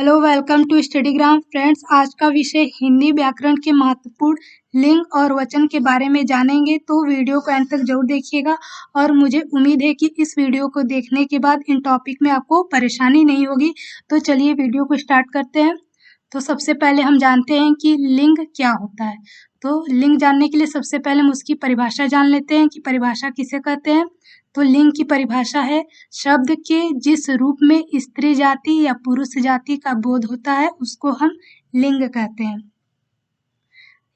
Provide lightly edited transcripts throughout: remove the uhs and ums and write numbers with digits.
Hello, welcome to Studygram friends. आज का विषय हिंदी व्याकरण के महत्वपूर्ण लिंग और वचन के बारे में जानेंगे, तो वीडियो को अंत तक जरूर देखिएगा। और मुझे उम्मीद है कि इस वीडियो को देखने के बाद इन टॉपिक में आपको परेशानी नहीं होगी। तो चलिए वीडियो को स्टार्ट करते हैं। तो सबसे पहले हम जानते हैं कि लिंग क्या होता है। तो लिंग जानने के लिए सबसे पहले हम उसकी परिभाषा जान लेते हैं कि परिभाषा किसे कहते हैं। तो लिंग की परिभाषा है शब्द के जिस रूप में स्त्री जाति या पुरुष जाति का बोध होता है उसको हम लिंग कहते हैं।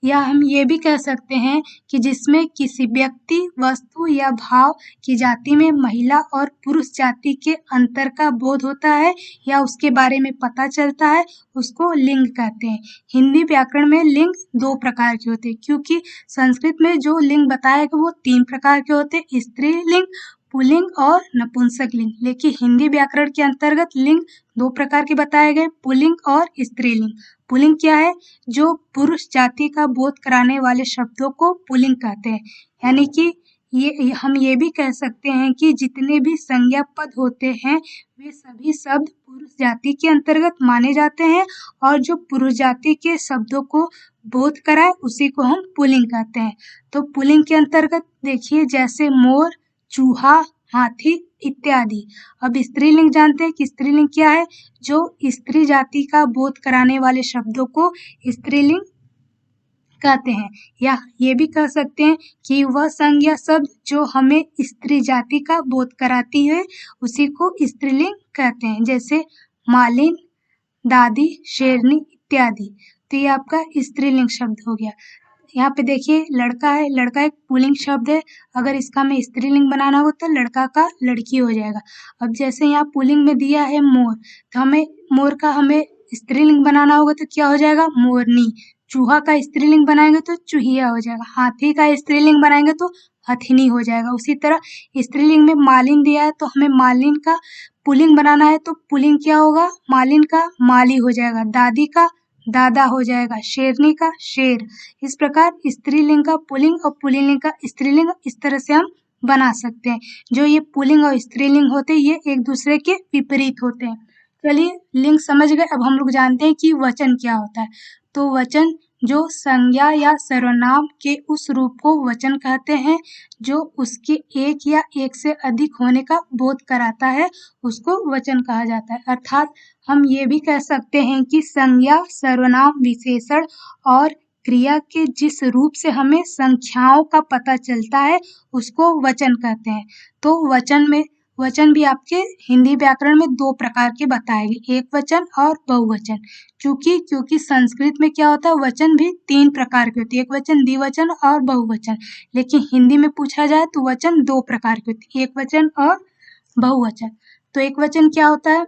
या हम ये भी कह सकते हैं कि जिसमें किसी व्यक्ति, वस्तु या भाव की जाति में महिला और पुरुष जाति के अंतर का बोध होता है या उसके बारे में पता चलता है, उसको लिंग कहते हैं। हिंदी व्याकरण में लिंग 2 प्रकार के होते हैं, क्योंकि संस्कृत में जो लिंग बताया गया वो 3 प्रकार के होते हैं, स्त्रीलिंग, पुल्लिंग और नपुंसक लिंग। लेकिन हिंदी व्याकरण के अंतर्गत लिंग 2 प्रकार के बताए गए, पुल्लिंग और स्त्रीलिंग। पुल्लिंग क्या है? जो पुरुष जाति का बोध कराने वाले शब्दों को पुल्लिंग कहते हैं। यानी कि हम ये भी कह सकते हैं कि जितने भी संज्ञा पद होते हैं वे सभी शब्द पुरुष जाति के अंतर्गत माने जाते हैं, और जो पुरुष जाति के शब्दों को बोध कराए उसी को हम पुल्लिंग कहते हैं। तो पुल्लिंग के अंतर्गत देखिए, जैसे मोर, चूहा, हाथी इत्यादि। अब स्त्रीलिंग जानते हैं कि स्त्रीलिंग क्या है? जो स्त्री जाति का बोध कराने वाले शब्दों को स्त्रीलिंग कहते हैं। या ये भी कह सकते हैं कि वह संज्ञा शब्द जो हमें स्त्री जाति का बोध कराती है उसी को स्त्रीलिंग कहते हैं, जैसे मालिन, दादी, शेरनी इत्यादि। तो ये आपका स्त्रीलिंग शब्द हो गया। यहाँ पे देखिए लड़का है, लड़का एक पुल्लिंग शब्द है। अगर इसका हमें स्त्रीलिंग बनाना हो तो लड़का का लड़की हो जाएगा। अब जैसे यहाँ पुल्लिंग में दिया है मोर, तो हमें मोर का स्त्रीलिंग बनाना होगा तो क्या हो जाएगा? मोरनी। चूहा का स्त्रीलिंग बनाएंगे तो चूहिया हो जाएगा। हाथी का स्त्रीलिंग बनाएंगे तो हथिनी हो जाएगा। उसी तरह स्त्रीलिंग में मालिन दिया है तो हमें मालिन का पुल्लिंग बनाना है तो पुल्लिंग क्या होगा? मालिन का माली हो जाएगा। दादी का दादा हो जाएगा। शेरनी का शेर। इस प्रकार स्त्रीलिंग का पुल्लिंग और पुल्लिंग का स्त्रीलिंग इस तरह से हम बना सकते हैं। जो ये पुल्लिंग और स्त्रीलिंग होते हैं ये एक दूसरे के विपरीत होते हैं। चलिए लिंग समझ गए, अब हम लोग जानते हैं कि वचन क्या होता है। तो वचन जो संज्ञा या सर्वनाम के उस रूप को वचन कहते हैं जो उसके एक या एक से अधिक होने का बोध कराता है, उसको वचन कहा जाता है। अर्थात हम ये भी कह सकते हैं कि संज्ञा, सर्वनाम, विशेषण और क्रिया के जिस रूप से हमें संख्याओं का पता चलता है उसको वचन कहते हैं। तो वचन भी आपके हिंदी व्याकरण में 2 प्रकार के बताए गए, एक वचन और बहुवचन। क्योंकि संस्कृत में क्या होता है, वचन भी 3 प्रकार के होते हैं, एक वचन, द्विवचन और बहुवचन। लेकिन हिंदी में पूछा जाए तो वचन 2 प्रकार के होते हैं, एक वचन और बहुवचन। तो एक वचन क्या होता है?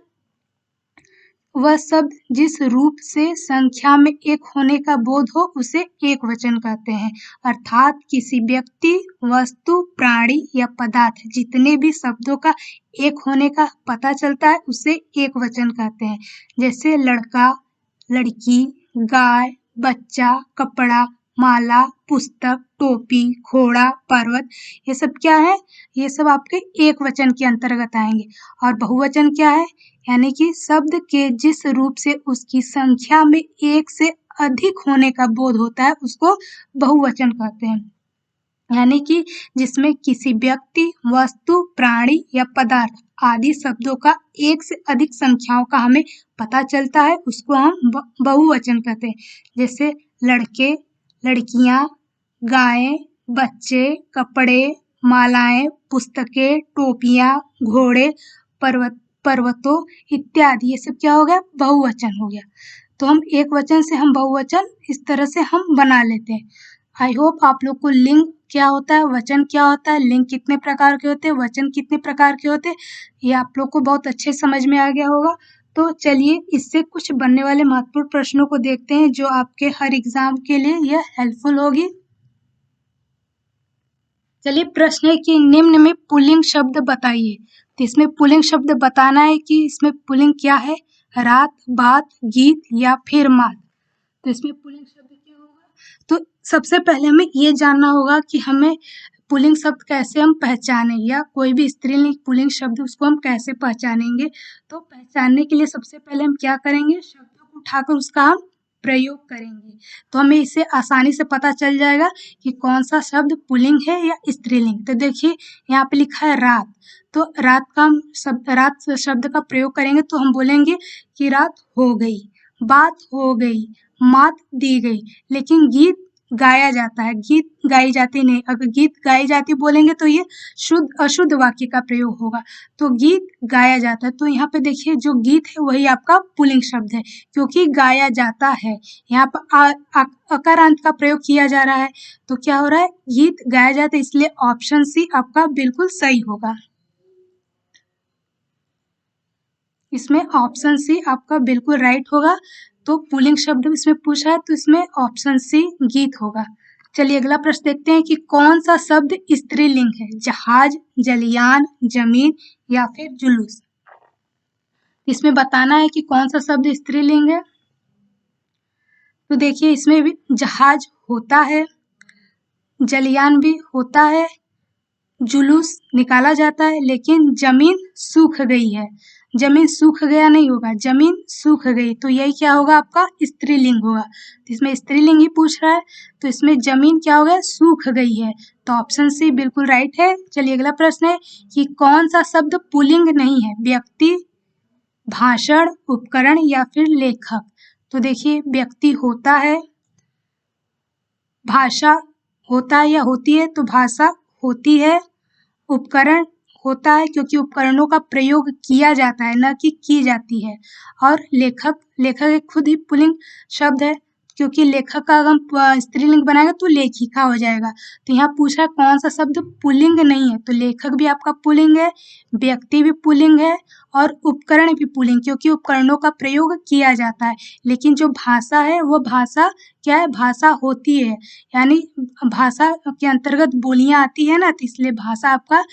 वह शब्द जिस रूप से संख्या में एक होने का बोध हो उसे एक वचन कहते हैं। अर्थात किसी व्यक्ति, वस्तु, प्राणी या पदार्थ जितने भी शब्दों का एक होने का पता चलता है उसे एक वचन कहते हैं। जैसे लड़का, लड़की, गाय, बच्चा, कपड़ा, माला, पुस्तक, टोपी, घोड़ा, पर्वत, ये सब क्या है? ये सब आपके एक वचन के अंतर्गत आएंगे। और बहुवचन क्या है? यानी कि शब्द के जिस रूप से उसकी संख्या में एक से अधिक होने का बोध होता है उसको बहुवचन कहते हैं। यानी कि जिसमें किसी व्यक्ति, वस्तु, प्राणी या पदार्थ आदि शब्दों का एक से अधिक संख्याओं का हमें पता चलता है उसको हम बहुवचन कहते हैं। जैसे लड़के, लड़कियां, गायें, बच्चे, कपड़े, मालाएं, पुस्तकें, टोपियां, घोड़े, पर्वतों इत्यादि, ये सब क्या हो गया? बहुवचन हो गया। तो हम एक वचन से हम बहुवचन इस तरह से हम बना लेते हैं। आई होप आप लोग को लिंग क्या होता है, वचन क्या होता है, लिंग कितने प्रकार के होते हैं, वचन कितने प्रकार के होते हैं, ये आप लोग को बहुत अच्छे समझ में आ गया होगा। तो चलिए इससे कुछ बनने वाले महत्वपूर्ण प्रश्नों को देखते हैं जो आपके हर एग्जाम के लिए यह हेल्पफुल होगी। चलिए प्रश्न है कि निम्न में पुल्लिंग शब्द बताइए। तो इसमें पुल्लिंग शब्द बताना है कि इसमें पुल्लिंग क्या है? रात, बात, गीत या फिर मात। तो इसमें पुल्लिंग शब्द क्या होगा? तो सबसे पहले हमें ये जानना होगा कि हमें पुल्लिंग शब्द कैसे हम पहचानें, या कोई भी स्त्रीलिंग पुल्लिंग शब्द उसको हम कैसे पहचानेंगे। तो पहचानने के लिए सबसे पहले हम क्या करेंगे, शब्दों को उठाकर उसका हम प्रयोग करेंगे, तो हमें इससे आसानी से पता चल जाएगा कि कौन सा शब्द पुल्लिंग है या स्त्रीलिंग। तो देखिए यहाँ पे लिखा है रात, तो रात का हम रात शब्द का प्रयोग करेंगे तो हम बोलेंगे कि रात हो गई, बात हो गई, मात दी गई। लेकिन गीत गाया जाता है, गीत गाई जाती नहीं। अगर गीत गाई जाती बोलेंगे तो ये शुद्ध अशुद्ध वाक्य का प्रयोग होगा, तो गीत गाया जाता है। तो यहाँ पे देखिए जो गीत है वही आपका पुल्लिंग शब्द है, क्योंकि गाया जाता है। यहाँ पर अकार अंत का प्रयोग किया जा रहा है, तो क्या हो रहा है, गीत गाया जाता है, इसलिए ऑप्शन सी आपका बिल्कुल सही होगा। इसमें ऑप्शन सी आपका बिल्कुल राइट होगा। तो पुल्लिंग शब्द इसमें पूछा है तो इसमें ऑप्शन सी गीत होगा। चलिए अगला प्रश्न देखते हैं कि कौन सा शब्द स्त्रीलिंग है, जहाज, जलयान, जमीन या फिर जुलूस। इसमें बताना है कि कौन सा शब्द स्त्रीलिंग है। तो देखिए इसमें भी जहाज होता है, जलयान भी होता है, जुलूस निकाला जाता है, लेकिन जमीन सूख गई है। जमीन सूख गया नहीं होगा, जमीन सूख गई, तो यही क्या होगा, आपका स्त्रीलिंग होगा। तो इसमें स्त्रीलिंग ही पूछ रहा है, तो इसमें जमीन क्या होगा, सूख गई है, तो ऑप्शन सी बिल्कुल राइट है। चलिए अगला प्रश्न है कि कौन सा शब्द पुल्लिंग नहीं है, व्यक्ति, भाषण, उपकरण या फिर लेखक। तो देखिए व्यक्ति होता है, भाषा होता है या होती है, तो भाषा होती है, उपकरण होता है क्योंकि उपकरणों का प्रयोग किया जाता है न कि की जाती है, और लेखक, लेखक एक खुद ही पुल्लिंग शब्द है, क्योंकि लेखक का अगर हम स्त्रीलिंग बनाएगा तो लेखिका हो जाएगा। तो यहाँ पूछा है कौन सा शब्द पुल्लिंग नहीं है, तो लेखक भी आपका पुल्लिंग है, व्यक्ति भी पुल्लिंग है, और उपकरण भी पुल्लिंग, क्योंकि उपकरणों का प्रयोग किया जाता है। लेकिन जो भाषा है वो भाषा क्या है, भाषा होती है, यानी भाषा के अंतर्गत बोलियां आती है ना, तो इसलिए भाषा आपका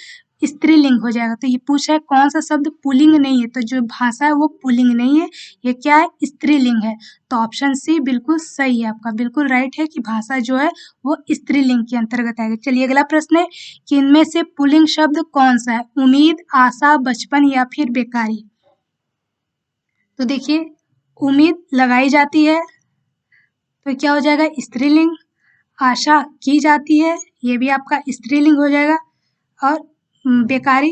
स्त्रीलिंग हो जाएगा। तो ये पूछा है कौन सा शब्द पुल्लिंग नहीं है, तो जो भाषा है वो पुल्लिंग नहीं है, ये क्या है, स्त्रीलिंग है। तो ऑप्शन सी बिल्कुल सही है, आपका बिल्कुल राइट है कि भाषा जो है वो स्त्रीलिंग के अंतर्गत आएगा। चलिए अगला प्रश्न है कि इनमें से पुल्लिंग शब्द कौन सा है, उम्मीद, आशा, बचपन या फिर बेकारी। तो देखिए उम्मीद लगाई जाती है तो क्या हो जाएगा, स्त्रीलिंग। आशा की जाती है, ये भी आपका स्त्रीलिंग हो जाएगा। और बेकारी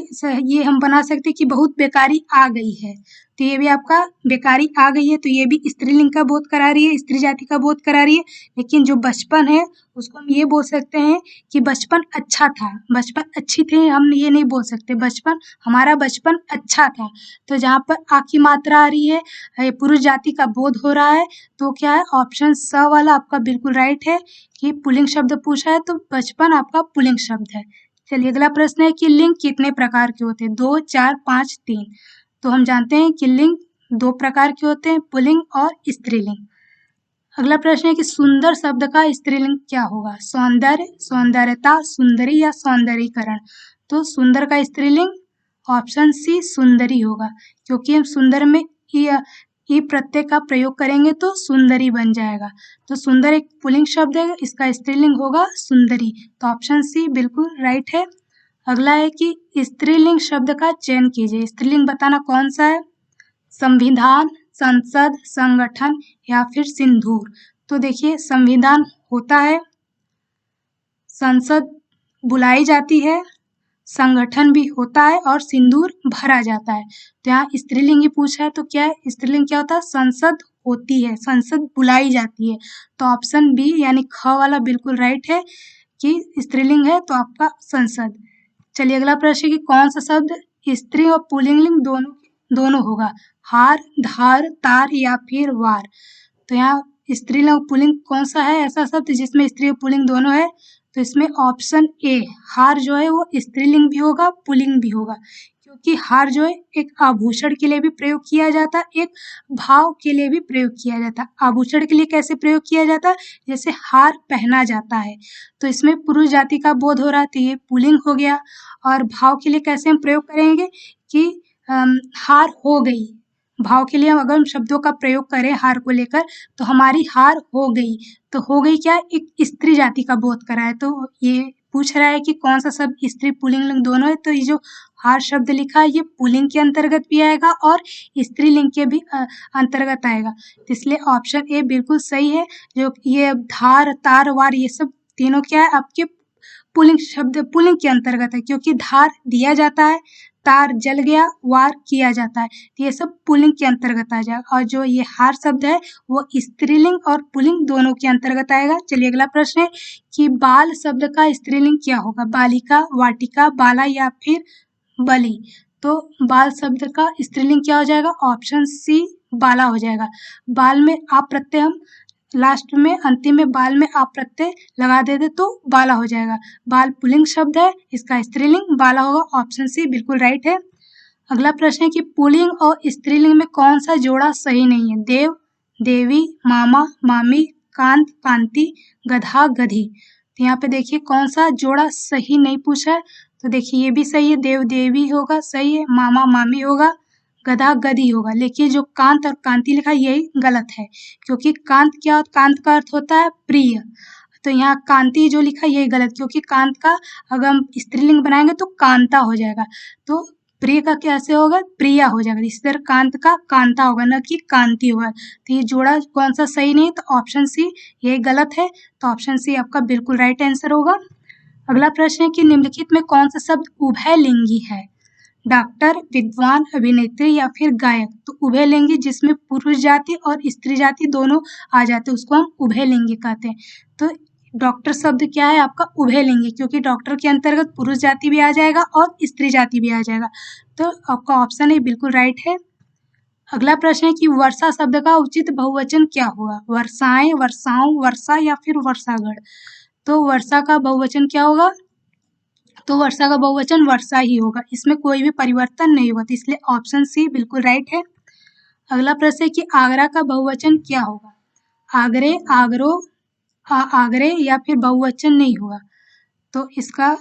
ये हम बना सकते हैं कि बहुत बेकारी आ गई है, तो ये भी आपका बेकारी आ गई है, तो ये भी स्त्रीलिंग का बोध करा रही है, स्त्री जाति का बोध करा रही है। लेकिन जो बचपन है उसको हम ये बोल सकते हैं कि बचपन अच्छा था, बचपन अच्छी थी, हम ये नहीं बोल सकते बचपन, हमारा बचपन अच्छा था। तो जहाँ पर आ की मात्रा आ रही है, पुरुष जाति का बोध हो रहा है, तो क्या है, ऑप्शन स वाला आपका बिल्कुल राइट है कि पुल्लिंग शब्द पूछा है तो बचपन आपका पुल्लिंग शब्द है। चलिए अगला प्रश्न है कि लिंग कितने प्रकार के होते हैं, 2, 4, 5, 3। तो हम जानते हैं कि लिंग 2 प्रकार के होते हैं, पुल्लिंग और स्त्रीलिंग। अगला प्रश्न है कि सुंदर शब्द का स्त्रीलिंग क्या होगा, सौंदर्य, सौंदर्यता, सुंदरी या सौंदर्यीकरण। तो सुंदर का स्त्रीलिंग ऑप्शन सी सुंदरी होगा, क्योंकि हम सुंदर में ई प्रत्यय का प्रयोग करेंगे तो सुंदरी बन जाएगा। तो सुंदर एक पुल्लिंग शब्द है, इसका स्त्रीलिंग होगा सुंदरी, तो ऑप्शन सी बिल्कुल राइट है। अगला है कि स्त्रीलिंग शब्द का चयन कीजिए, स्त्रीलिंग बताना कौन सा है, संविधान, संसद, संगठन या फिर सिंदूर। तो देखिए संविधान होता है, संसद बुलाई जाती है, संगठन भी होता है और सिंदूर भरा जाता है। तो यहाँ स्त्रीलिंग ही पूछा है, तो क्या है, स्त्रीलिंग क्या होता है, संसद होती है, संसद बुलाई जाती है, तो ऑप्शन बी यानी ख वाला बिल्कुल राइट है कि स्त्रीलिंग है तो आपका संसद। चलिए अगला प्रश्न है कि कौन सा शब्द स्त्री और पुल्लिंग दोनों होगा, हार, धार, तार या फिर वार। तो यहाँ स्त्रीलिंग और पुल्लिंग कौन सा है ऐसा शब्द जिसमें स्त्री और पुल्लिंग दोनों है, तो इसमें ऑप्शन ए हार जो है वो स्त्रीलिंग भी होगा पुल्लिंग भी होगा, क्योंकि हार जो है एक आभूषण के लिए भी प्रयोग किया जाता है, एक भाव के लिए भी प्रयोग किया जाता है। आभूषण के लिए कैसे प्रयोग किया जाता है, जैसे हार पहना जाता है, तो इसमें पुरुष जाति का बोध हो रहा है, तो ये पुल्लिंग हो गया। और भाव के लिए कैसे हम प्रयोग करेंगे कि हार हो गई, भाव के लिए अगर हम शब्दों का प्रयोग करें हार को लेकर, तो हमारी हार हो गई, तो हो गई क्या, एक स्त्री जाति का बोध करा है, तो ये पूछ रहा है कि कौन सा शब्द स्त्री पुल्लिंग लिंग दोनों है, तो ये जो हार शब्द लिखा है ये पुल्लिंग के अंतर्गत भी आएगा और स्त्रीलिंग के भी अंतर्गत आएगा। तो इसलिए ऑप्शन ए बिल्कुल सही है। जो ये धार, तार, वार ये सब तीनों क्या है आपके पुल्लिंग शब्द, पुल्लिंग के अंतर्गत है, क्योंकि धार दिया जाता है, तार जल गया, वार किया जाता है, तो ये सब पुल्लिंग के अंतर्गत आ जाएगा। और जो ये हार शब्द है वो स्त्रीलिंग और पुल्लिंग दोनों के अंतर्गत आएगा। चलिए अगला प्रश्न है कि बाल शब्द का स्त्रीलिंग क्या होगा, बालिका, वाटिका, बाला या फिर बलि। तो बाल शब्द का स्त्रीलिंग क्या हो जाएगा, ऑप्शन सी बाला हो जाएगा। बाल में आप प्रत्यय हम लास्ट में अंतिम में बाल में आप प्रत्यय लगा देते तो बाला हो जाएगा। बाल पुल्लिंग शब्द है, इसका स्त्रीलिंग बाला होगा, ऑप्शन सी बिल्कुल राइट है। अगला प्रश्न है कि पुल्लिंग और स्त्रीलिंग में कौन सा जोड़ा सही नहीं है, देव, देवी, मामा, मामी, कांत, कांति, गधा, गधी। तो यहाँ पे देखिए कौन सा जोड़ा सही नहीं पूछा है, तो देखिए ये भी सही है, देव देवी होगा सही है, मामा मामी होगा, गधा गधी होगा। लेकिन जो कांत और कांति लिखा है यही गलत है, क्योंकि कांत क्या, कांत का अर्थ होता है प्रिय, तो यहाँ कांति जो लिखा है यही गलत, क्योंकि कांत का अगर हम स्त्रीलिंग बनाएंगे तो कांता हो जाएगा, तो प्रिय का कैसे होगा, प्रिया हो जाएगा। इसी तरह कांत का कांता होगा, न कि कांति होगा। तो ये जोड़ा कौन सा सही नहीं, तो ऑप्शन सी यही गलत है, तो ऑप्शन सी आपका बिल्कुल राइट आंसर होगा। अगला प्रश्न है कि निम्नलिखित में कौन सा शब्द उभयलिंगी है, डॉक्टर, विद्वान, अभिनेत्री या फिर गायक। तो उभयलिंगी जिसमें पुरुष जाति और स्त्री जाति दोनों आ जाते हैं उसको हम उभयलिंगी कहते हैं। तो डॉक्टर शब्द क्या है आपका उभयलिंगी, क्योंकि डॉक्टर के अंतर्गत पुरुष जाति भी आ जाएगा और स्त्री जाति भी आ जाएगा, तो आपका ऑप्शन ए बिल्कुल राइट है। अगला प्रश्न है कि वर्षा शब्द का उचित बहुवचन क्या होगा, वर्षाएं, वर्षाओं, वर्षा या फिर वर्षागण। तो वर्षा का बहुवचन क्या होगा, तो वर्षा का बहुवचन वर्षा ही होगा, इसमें कोई भी परिवर्तन नहीं होगा, तो इसलिए ऑप्शन सी बिल्कुल राइट है। अगला प्रश्न है कि आगरा का बहुवचन क्या होगा, आगरे, आगरो, आगरे या फिर बहुवचन नहीं होगा, तो इसका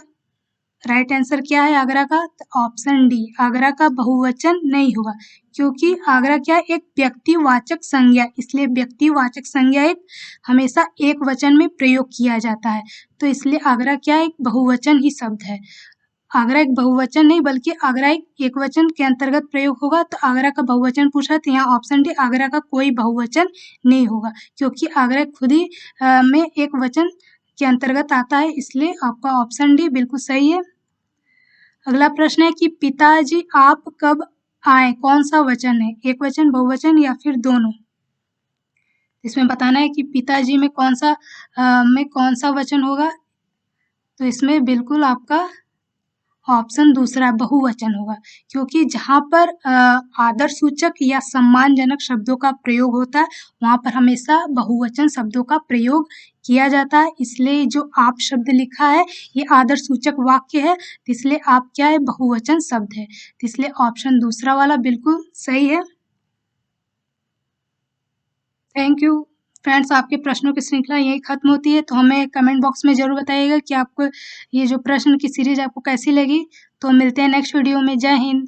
राइट आंसर क्या है आगरा का, तो ऑप्शन डी, आगरा का बहुवचन नहीं होगा, क्योंकि आगरा क्या है एक व्यक्तिवाचक संज्ञा, इसलिए व्यक्तिवाचक संज्ञा एक हमेशा एक वचन में प्रयोग किया जाता है, तो इसलिए आगरा क्या है एक बहुवचन ही शब्द है। आगरा एक बहुवचन नहीं बल्कि आगरा एक वचन के अंतर्गत प्रयोग होगा, तो आगरा का बहुवचन पूछा तो यहाँ ऑप्शन डी, आगरा का कोई बहुवचन नहीं होगा, क्योंकि आगरा खुद ही में एक वचन के अंतर्गत आता है, इसलिए आपका ऑप्शन डी बिल्कुल सही है। अगला प्रश्न है कि पिताजी आप कब आए, कौन सा वचन है, एक वचन, बहुवचन या फिर दोनों। इसमें बताना है कि पिताजी में कौन सा वचन होगा, तो इसमें बिल्कुल आपका ऑप्शन दूसरा बहुवचन होगा, क्योंकि जहाँ पर आदर सूचक या सम्मानजनक शब्दों का प्रयोग होता है वहाँ पर हमेशा बहुवचन शब्दों का प्रयोग किया जाता है, इसलिए जो आप शब्द लिखा है ये आदर सूचक वाक्य है, इसलिए आप क्या है बहुवचन शब्द है, इसलिए ऑप्शन दूसरा वाला बिल्कुल सही है। थैंक यू फ्रेंड्स, आपके प्रश्नों की श्रृंखला यही खत्म होती है, तो हमें कमेंट बॉक्स में ज़रूर बताइएगा कि आपको ये जो प्रश्न की सीरीज आपको कैसी लगी। तो मिलते हैं नेक्स्ट वीडियो में, जय हिंद।